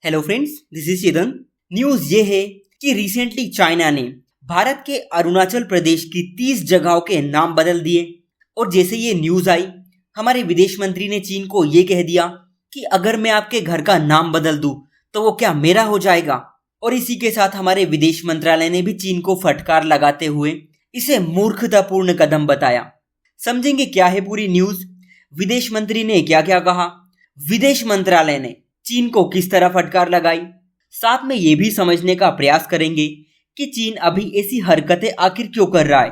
Hello friends, this is Chetan. News ये है कि रिसेंटली चाइना ने भारत के अरुणाचल प्रदेश की 30 जगहों के नाम बदल दिए। और जैसे ये न्यूज आई, हमारे विदेश मंत्री ने चीन को ये कह दिया कि अगर मैं आपके घर का नाम बदल दूं तो वो क्या मेरा हो जाएगा। और इसी के साथ हमारे विदेश मंत्रालय ने भी चीन को फटकार लगाते हुए इसे मूर्खतापूर्ण कदम बताया। समझेंगे क्या है पूरी न्यूज, विदेश मंत्री ने क्या क्या कहा, विदेश मंत्रालय ने चीन को किस तरह फटकार लगाई। साथ में ये भी समझने का प्रयास करेंगे कि चीन अभी ऐसी हरकतें आखिर क्यों कर रहा है।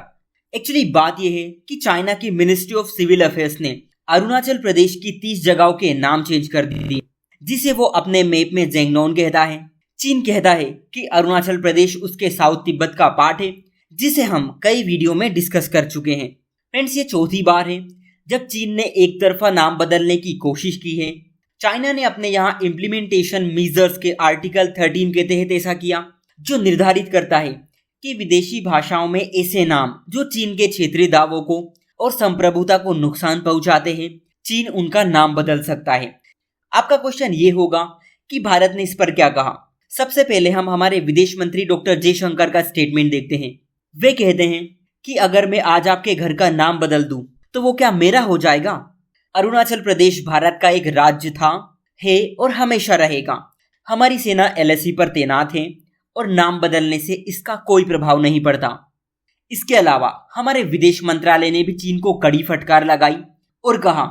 एक्चुअली बात यह है कि चाइना की मिनिस्ट्री ऑफ सिविल अफेयर्स ने अरुणाचल प्रदेश की 30 जगहों के नाम चेंज कर दिए, जिसे वो अपने मैप में ज़ेंगनोन कहता है। चीन कहता है कि अरुणाचल प्रदेश उसके साउथ तिब्बत का पार्ट है, जिसे हम कई वीडियो में डिस्कस कर चुके हैं। फ्रेंड्स, ये चौथी बार है जब चीन ने एक तरफा नाम बदलने की कोशिश की है। चाइना ने अपने यहाँ इम्प्लीमेंटेशन मीजर्स के आर्टिकल 13 के तहत ऐसा किया, जो निर्धारित करता है कि विदेशी भाषाओं में ऐसे नाम जो चीन के क्षेत्रीय दावों को और संप्रभुता को नुकसान पहुंचाते हैं, चीन उनका नाम बदल सकता है। आपका क्वेश्चन ये होगा कि भारत ने इस पर क्या कहा। सबसे पहले हम हमारे विदेश मंत्री डॉक्टर जयशंकर का स्टेटमेंट देखते हैं। वे कहते हैं कि अगर मैं आज आपके घर का नाम बदल दूं तो वो क्या मेरा हो जाएगा। अरुणाचल प्रदेश भारत का एक राज्य था, है और हमेशा रहेगा। हमारी सेना LAC पर तैनात है और नाम बदलने से इसका कोई प्रभाव नहीं पड़ता। इसके अलावा हमारे विदेश मंत्रालय ने भी चीन को कड़ी फटकार लगाई और कहा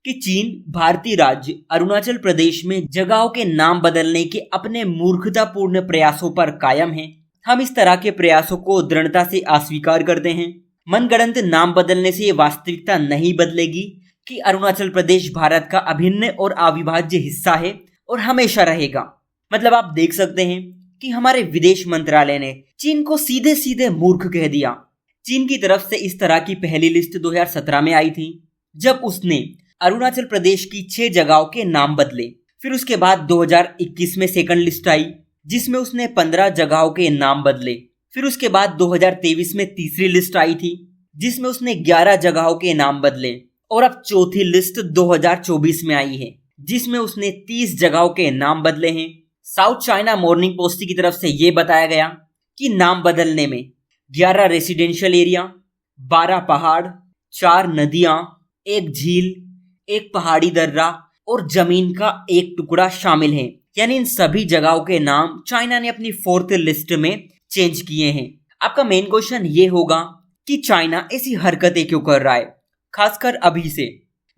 कि चीन भारतीय राज्य अरुणाचल प्रदेश में जगहों के नाम बदलने के अपने मूर्खतापूर्ण प्रयासों पर कायम है। हम इस तरह के प्रयासों को दृढ़ता से अस्वीकार करते हैं। मनगढ़ंत नाम बदलने से ये वास्तविकता नहीं बदलेगी कि अरुणाचल प्रदेश भारत का अभिन्न और अविभाज्य हिस्सा है और हमेशा रहेगा। मतलब आप देख सकते हैं कि हमारे विदेश मंत्रालय ने चीन को सीधे सीधे मूर्ख कह दिया। चीन की तरफ से इस तरह की पहली लिस्ट 2017 में आई थी, जब उसने अरुणाचल प्रदेश की 6 जगहों के नाम बदले। फिर उसके बाद 2021 में सेकंड लिस्ट आई, जिसमें उसने 15 जगहों के नाम बदले। फिर उसके बाद 2023 में तीसरी लिस्ट आई थी, जिसमें उसने 11 जगहों के नाम बदले। और अब चौथी लिस्ट 2024 में आई है, जिसमें उसने 30 जगहों के नाम बदले हैं। साउथ चाइना मॉर्निंग पोस्ट की तरफ से यह बताया गया कि नाम बदलने में 11 रेसिडेंशियल एरिया, 12 पहाड़, 4 नदियां, 1 झील, 1 पहाड़ी दर्रा और जमीन का 1 टुकड़ा शामिल है। यानी इन सभी जगहों के नाम चाइना ने अपनी 4th लिस्ट में चेंज किए हैं। आपका मेन क्वेश्चन ये होगा कि चाइना ऐसी हरकतें क्यों कर रहा है, खासकर अभी से।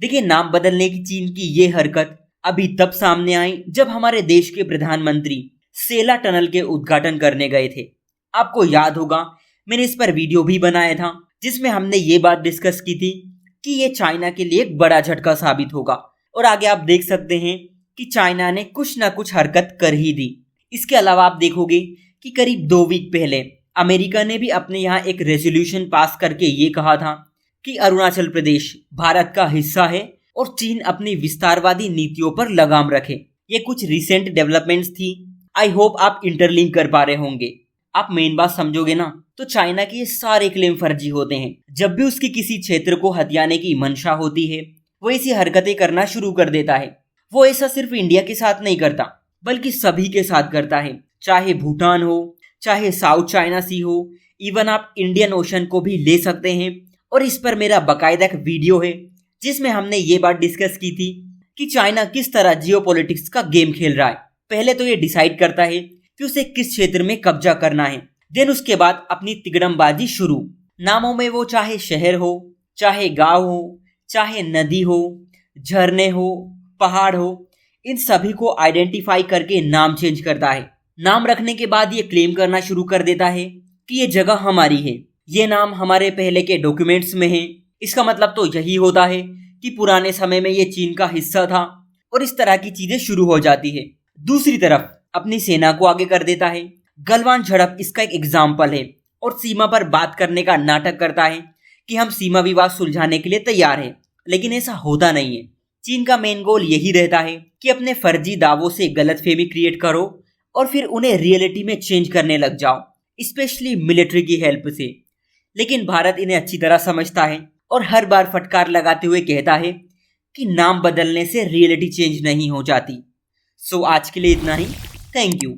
देखिए, नाम बदलने की चीन की ये हरकत अभी तब सामने आई जब हमारे देश के प्रधानमंत्री सेला टनल के उद्घाटन करने गए थे। आपको याद होगा, मैंने इस पर वीडियो भी बनाया था, जिसमें हमने ये बात डिस्कस की थी कि ये चाइना के लिए एक बड़ा झटका साबित होगा। और आगे आप देख सकते हैं कि चाइना ने कुछ ना कुछ हरकत कर ही दी। इसके अलावा आप देखोगे कि करीब 2 वीक पहले अमेरिका ने भी अपने यहाँ एक रेजोल्यूशन पास करके ये कहा था कि अरुणाचल प्रदेश भारत का हिस्सा है और चीन अपनी विस्तारवादी नीतियों पर लगाम रखे। ये कुछ रिसेंट डेवलपमेंट्स थी। आई होप आप इंटरलिंक कर पा रहे होंगे। आप मेन बात समझोगे ना, तो चाइना के ये सारे क्लेम फर्जी होते हैं। जब भी उसकी किसी क्षेत्र को हथियाने की मंशा होती है, वो ऐसी हरकतें करना शुरू कर देता है। वो ऐसा सिर्फ इंडिया के साथ नहीं करता, बल्कि सभी के साथ करता है। चाहे भूटान हो, चाहे साउथ चाइना सी हो, इवन आप इंडियन ओशन को भी ले सकते हैं। और इस पर मेरा बाकायदा एक वीडियो है, जिसमें हमने ये बात डिस्कस की थी कि चाइना किस तरह जियोपॉलिटिक्स का गेम खेल रहा है। पहले तो ये डिसाइड करता है कि उसे किस क्षेत्र में कब्जा करना है, देन उसके बाद अपनी तिकड़मबाजी शुरू। नामों में वो चाहे शहर हो, चाहे गांव हो, चाहे नदी हो, झरने हो, पहाड़ हो, इन सभी को आइडेंटिफाई करके नाम चेंज करता है। नाम रखने के बाद ये क्लेम करना शुरू कर देता है कि ये जगह हमारी है, ये नाम हमारे पहले के डॉक्यूमेंट्स में है। इसका मतलब तो यही होता है कि पुराने समय में ये चीन का हिस्सा था। और इस तरह की चीजें शुरू हो जाती है। दूसरी तरफ अपनी सेना को आगे कर देता है। गलवान झड़प इसका एक एग्जाम्पल है। और सीमा पर बात करने का नाटक करता है कि हम सीमा विवाद सुलझाने के लिए तैयार हैं, लेकिन ऐसा होता नहीं है। चीन का मेन गोल यही रहता है कि अपने फर्जी दावों से गलतफहमी क्रिएट करो और फिर उन्हें रियलिटी में चेंज करने लग जाओ, स्पेशली मिलिट्री की हेल्प से। लेकिन भारत इन्हें अच्छी तरह समझता है और हर बार फटकार लगाते हुए कहता है कि नाम बदलने से रियलिटी चेंज नहीं हो जाती। सो आज के लिए इतना ही। Thank you.